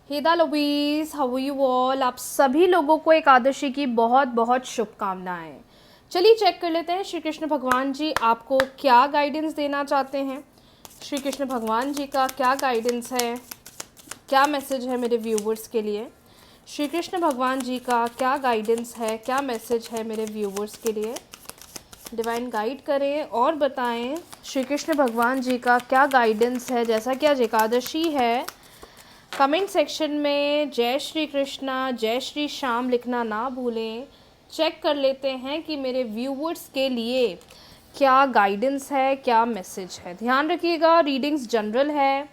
हेदा लोबीज, how are you all. आप सभी लोगों को एकादशी की बहुत बहुत शुभकामनाएं। चलिए चेक कर लेते हैं श्री कृष्ण भगवान जी आपको क्या गाइडेंस देना चाहते हैं। श्री कृष्ण भगवान जी का क्या गाइडेंस है, क्या मैसेज है मेरे व्यूवर्स के लिए। श्री कृष्ण भगवान जी का क्या गाइडेंस है, क्या मैसेज है मेरे व्यूवर्स के लिए। डिवाइन गाइड करें और बताएं श्री कृष्ण भगवान जी का क्या गाइडेंस है। जैसा कि आज एकादशी है, कमेंट सेक्शन में जय श्री कृष्णा जय श्री श्याम लिखना ना भूलें। चेक कर लेते हैं कि मेरे व्यूवर्स के लिए क्या गाइडेंस है, क्या मैसेज है। ध्यान रखिएगा, रीडिंग्स जनरल है,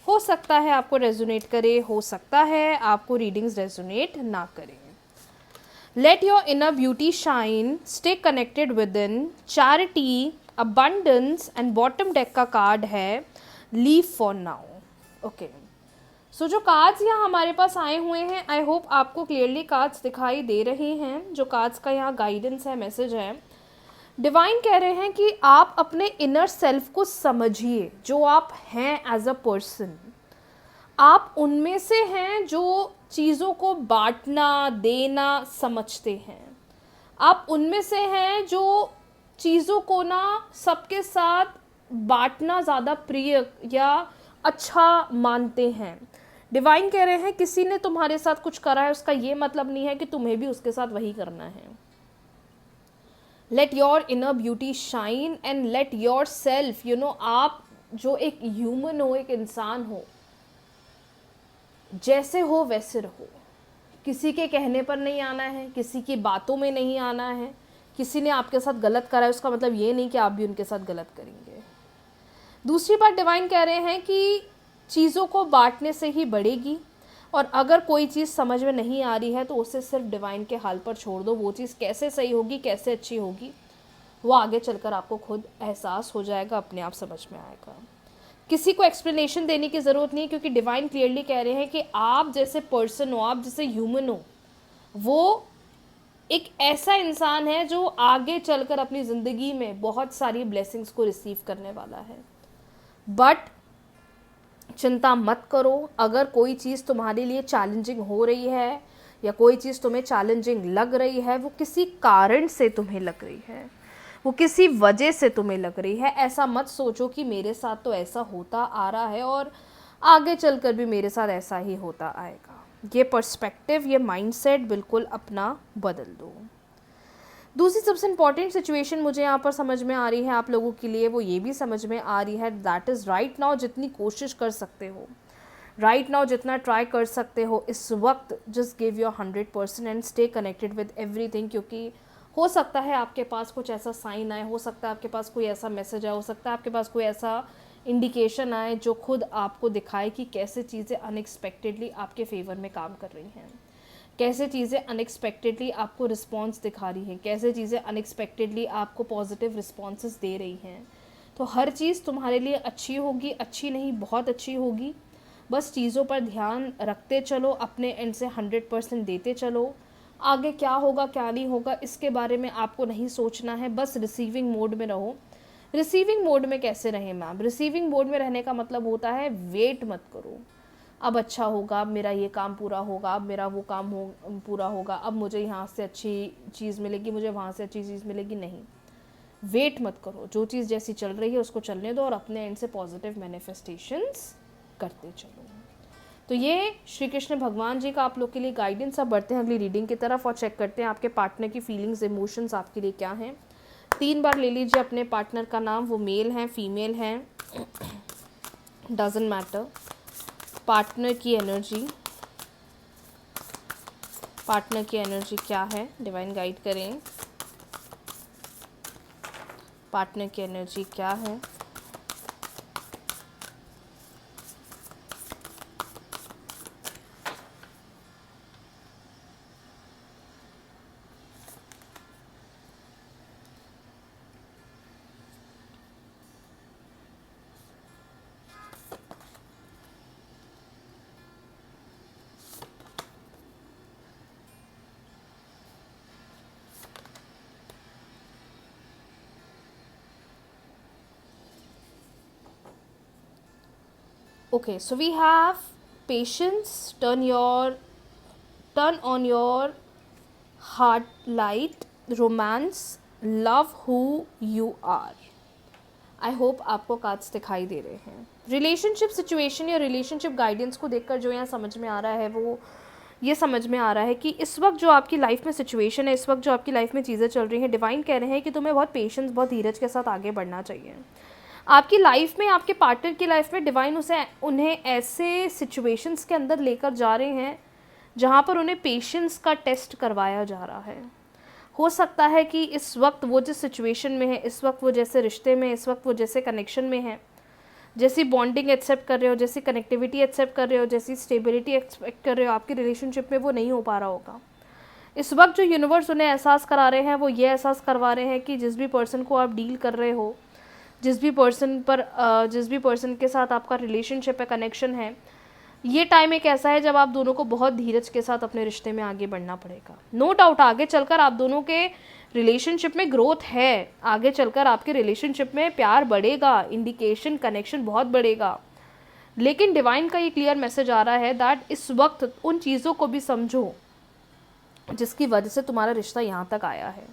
हो सकता है आपको रेजोनेट करे, हो सकता है आपको रीडिंग्स रेजोनेट ना करें। Let your inner beauty shine, stay connected with in, charity, abundance and bottom deck का कार्ड है लीव फॉर नाउ। ओके, सो जो कार्ड्स यहाँ हमारे पास आए हुए हैं, आई होप आपको क्लियरली कार्ड्स दिखाई दे रहे हैं। जो कार्ड्स का यहाँ गाइडेंस है, मैसेज है, डिवाइन कह रहे हैं कि आप अपने इनर सेल्फ को समझिए, जो आप हैं एज अ पर्सन। आप उनमें से हैं जो चीज़ों को बांटना देना समझते हैं। आप उनमें से हैं जो चीज़ों को ना सबके साथ बांटना ज़्यादा प्रिय या अच्छा मानते हैं। डिवाइन कह रहे हैं किसी ने तुम्हारे साथ कुछ करा है, उसका ये मतलब नहीं है कि तुम्हें भी उसके साथ वही करना है। Let your inner beauty shine and let your self, आप जो एक ह्यूमन हो, एक इंसान हो, जैसे हो वैसे रहो। किसी के कहने पर नहीं आना है, किसी की बातों में नहीं आना है। किसी ने आपके साथ गलत करा है, उसका मतलब ये नहीं कि आप भी उनके साथ गलत करेंगे। दूसरी बात, डिवाइन कह रहे हैं कि चीज़ों को बांटने से ही बढ़ेगी, और अगर कोई चीज़ समझ में नहीं आ रही है तो उसे सिर्फ डिवाइन के हाल पर छोड़ दो। वो चीज़ कैसे सही होगी, कैसे अच्छी होगी, वो आगे चलकर आपको खुद एहसास हो जाएगा, अपने आप समझ में आएगा। किसी को एक्सप्लेनेशन देने की ज़रूरत नहीं है, क्योंकि डिवाइन क्लियरली कह रहे हैं कि आप जैसे पर्सन हो, आप जैसे ह्यूमन हो, वो एक ऐसा इंसान है जो आगे चलकर अपनी ज़िंदगी में बहुत सारी ब्लेसिंग्स को रिसीव करने वाला है। बट चिंता मत करो, अगर कोई चीज़ तुम्हारे लिए चैलेंजिंग हो रही है या कोई चीज़ तुम्हें चैलेंजिंग लग रही है, वो किसी कारण से तुम्हें लग रही है, वो किसी वजह से तुम्हें लग रही है। ऐसा मत सोचो कि मेरे साथ तो ऐसा होता आ रहा है और आगे चलकर भी मेरे साथ ऐसा ही होता आएगा। ये पर्सपेक्टिव, ये माइंडसेट बिल्कुल अपना बदल दो। दूसरी सबसे इंपॉर्टेंट सिचुएशन मुझे यहाँ पर समझ में आ रही है आप लोगों के लिए, वो ये भी समझ में आ रही है, दैट इज़ राइट नाउ जितनी कोशिश कर सकते हो, राइट नाउ जितना ट्राई कर सकते हो इस वक्त, just give your 100% and stay connected with everything. क्योंकि हो सकता है आपके पास कुछ ऐसा साइन आए, हो सकता है आपके पास कोई ऐसा मैसेज आए, हो सकता है आपके पास कोई ऐसा इंडिकेशन आए जो खुद आपको दिखाए कि कैसे चीज़ें अनएक्सपेक्टेडली आपके फेवर में काम कर रही हैं, कैसे चीज़ें अनएक्सपेक्टेडली आपको रिस्पॉन्स दिखा रही हैं, कैसे चीज़ें अनएक्सपेक्टेडली आपको पॉजिटिव रिस्पॉन्सेस दे रही हैं। तो हर चीज़ तुम्हारे लिए अच्छी होगी, अच्छी नहीं बहुत अच्छी होगी। बस चीज़ों पर ध्यान रखते चलो, अपने एंड से 100% देते चलो। आगे क्या होगा क्या नहीं होगा इसके बारे में आपको नहीं सोचना है, बस रिसीविंग मोड में रहो। रिसीविंग मोड में कैसे रहें मैम? रिसीविंग मोड में रहने का मतलब होता है वेट मत करो, अब अच्छा होगा, अब मेरा ये काम पूरा होगा, अब मेरा वो काम पूरा होगा, अब मुझे यहाँ से अच्छी चीज़ मिलेगी, मुझे वहाँ से अच्छी चीज़ मिलेगी। नहीं, वेट मत करो, जो चीज़ जैसी चल रही है उसको चलने दो और अपने एंड से पॉजिटिव मैनिफेस्टेशंस करते चलो। तो ये श्री कृष्ण भगवान जी का आप लोग के लिए गाइडेंस। अब बढ़ते हैं अगली रीडिंग की तरफ और चेक करते हैं आपके पार्टनर की फीलिंग्स, इमोशंस आपके लिए क्या हैं। 3 बार ले लीजिए अपने पार्टनर का नाम, वो मेल हैं फीमेल हैं, डजेंट मैटर। पार्टनर की एनर्जी, पार्टनर की एनर्जी क्या है, डिवाइन गाइड करें। पार्टनर की एनर्जी क्या है। Okay, so we have patience, turn on your heart light, romance, love who you are. I hope आपको कार्ड्स दिखाई दे रहे हैं। रिलेशनशिप सिचुएशन या रिलेशनशिप गाइडेंस को देखकर जो यहाँ समझ में आ रहा है वो ये समझ में आ रहा है कि इस वक्त जो आपकी लाइफ में सिचुएशन है, इस वक्त जो आपकी लाइफ में चीज़ें चल रही हैं, डिवाइन कह रहे हैं कि तुम्हें बहुत पेशेंस, बहुत धीरज के साथ आगे बढ़ना चाहिए। आपकी लाइफ में, आपके पार्टनर की लाइफ में डिवाइन उन्हें ऐसे सिचुएशंस के अंदर लेकर जा रहे हैं जहाँ पर उन्हें पेशेंस का टेस्ट करवाया जा रहा है। हो सकता है कि इस वक्त वो जिस सिचुएशन में है, इस वक्त वो जैसे रिश्ते में, इस वक्त वो जैसे कनेक्शन में है, जैसी बॉन्डिंग एक्सेप्ट कर रहे हो, जैसी कनेक्टिविटी एक्सेप्ट कर रहे हो, जैसी स्टेबिलिटी एक्सपेक्ट कर रहे हो, आपकी रिलेशनशिप में वो नहीं हो पा रहा होगा। इस वक्त जो यूनिवर्स उन्हें एहसास करा रहे हैं, वो ये एहसास करवा रहे हैं कि जिस भी पर्सन को आप डील कर रहे हो, जिस भी पर्सन के साथ आपका रिलेशनशिप है, कनेक्शन है, ये टाइम एक ऐसा है जब आप दोनों को बहुत धीरज के साथ अपने रिश्ते में आगे बढ़ना पड़ेगा। नो डाउट आगे चलकर आप दोनों के रिलेशनशिप में ग्रोथ है, आगे चलकर आपके रिलेशनशिप में प्यार बढ़ेगा, इंडिकेशन, कनेक्शन बहुत बढ़ेगा। लेकिन डिवाइन का ये क्लियर मैसेज आ रहा है दैट इस वक्त उन चीज़ों को भी समझो जिसकी वजह से तुम्हारा रिश्ता यहाँ तक आया है।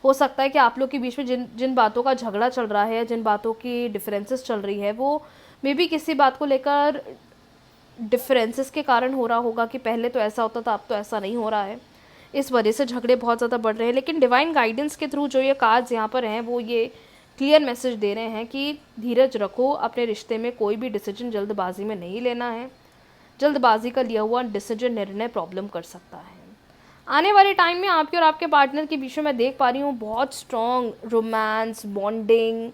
हो सकता है कि आप लोग के बीच में जिन बातों का झगड़ा चल रहा है, जिन बातों की डिफरेंसेस चल रही है, वो मे बी किसी बात को लेकर डिफरेंसेस के कारण हो रहा होगा कि पहले तो ऐसा होता था, अब तो ऐसा नहीं हो रहा है, इस वजह से झगड़े बहुत ज़्यादा बढ़ रहे हैं। लेकिन डिवाइन गाइडेंस के थ्रू जो ये कार्ड्स यहाँ पर हैं वो ये क्लियर मैसेज दे रहे हैं कि धीरज रखो, अपने रिश्ते में कोई भी डिसीजन जल्दबाजी में नहीं लेना है। जल्दबाजी का लिया हुआ डिसीजन, निर्णय प्रॉब्लम कर सकता है। आने वाले टाइम में आपके और आपके पार्टनर के बीच में मैं देख पा रही हूँ बहुत स्ट्रॉन्ग रोमांस, बॉन्डिंग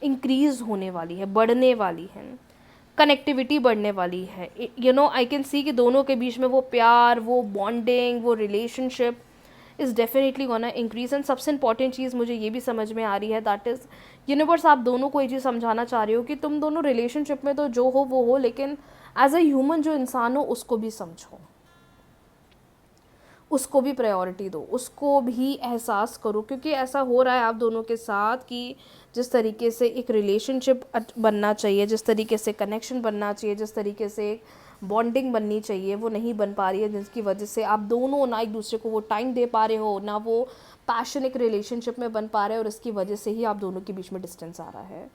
इंक्रीज़ होने वाली है, बढ़ने वाली है, कनेक्टिविटी बढ़ने वाली है। आई कैन सी कि दोनों के बीच में वो प्यार, वो बॉन्डिंग, वो relationship is definitely gonna increase. And सबसे इंपॉर्टेंट चीज़ मुझे ये भी समझ में आ रही है दैट इज़ यूनिवर्स आप दोनों को ये चीज़ समझाना चाह रही हो कि तुम दोनों रिलेशनशिप में तो जो हो वो हो, लेकिन एज अ ह्यूमन जो इंसान हो उसको भी समझो, उसको भी प्रायोरिटी दो, उसको भी एहसास करो। क्योंकि ऐसा हो रहा है आप दोनों के साथ कि जिस तरीके से एक रिलेशनशिप बनना चाहिए, जिस तरीके से कनेक्शन बनना चाहिए, जिस तरीके से बॉन्डिंग बननी चाहिए, वो नहीं बन पा रही है, जिसकी वजह से आप दोनों ना एक दूसरे को वो टाइम दे पा रहे हो, ना वो पैशन एक रिलेशनशिप में बन पा रहे हो, और इसकी वजह से ही आप दोनों के बीच में डिस्टेंस आ रहा है।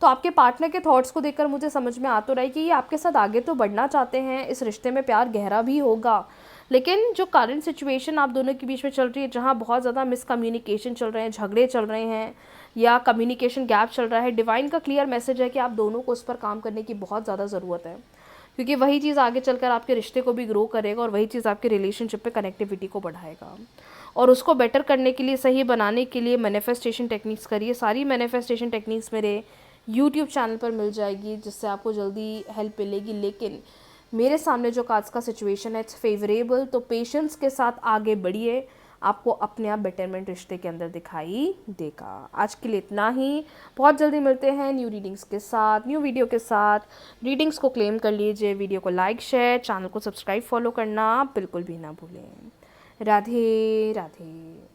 तो आपके पार्टनर के थॉट्स को देखकर मुझे समझ में आ तो रहा है कि ये आपके साथ आगे तो बढ़ना चाहते हैं, इस रिश्ते में प्यार गहरा भी होगा, लेकिन जो करंट सिचुएशन आप दोनों के बीच में चल रही है, जहाँ बहुत ज़्यादा मिसकम्युनिकेशन चल रहे हैं, झगड़े चल रहे हैं या कम्युनिकेशन गैप चल रहा है, डिवाइन का क्लियर मैसेज है कि आप दोनों को उस पर काम करने की बहुत ज़्यादा ज़रूरत है। क्योंकि वही चीज़ आगे चलकर आपके रिश्ते को भी ग्रो करेगा और वही चीज़ आपके रिलेशनशिप पे कनेक्टिविटी को बढ़ाएगा। और उसको बेटर करने के लिए, सही बनाने के लिए मैनिफेस्टेशन टेक्निक्स करिए। सारी मैनिफेस्टेशन टेक्निक्स मेरे यूट्यूब चैनल पर मिल जाएगी, जिससे आपको जल्दी हेल्प मिलेगी। लेकिन मेरे सामने जो कार्ड्स का सिचुएशन है इट्स फेवरेबल, तो पेशेंस के साथ आगे बढ़िए, आपको अपने आप बेटरमेंट रिश्ते के अंदर दिखाई देगा। आज के लिए इतना ही, बहुत जल्दी मिलते हैं न्यू रीडिंग्स के साथ, न्यू वीडियो के साथ। रीडिंग्स को क्लेम कर लीजिए, वीडियो को लाइक, शेयर, चैनल को सब्सक्राइब, फॉलो करना बिल्कुल भी ना भूलें। राधे राधे।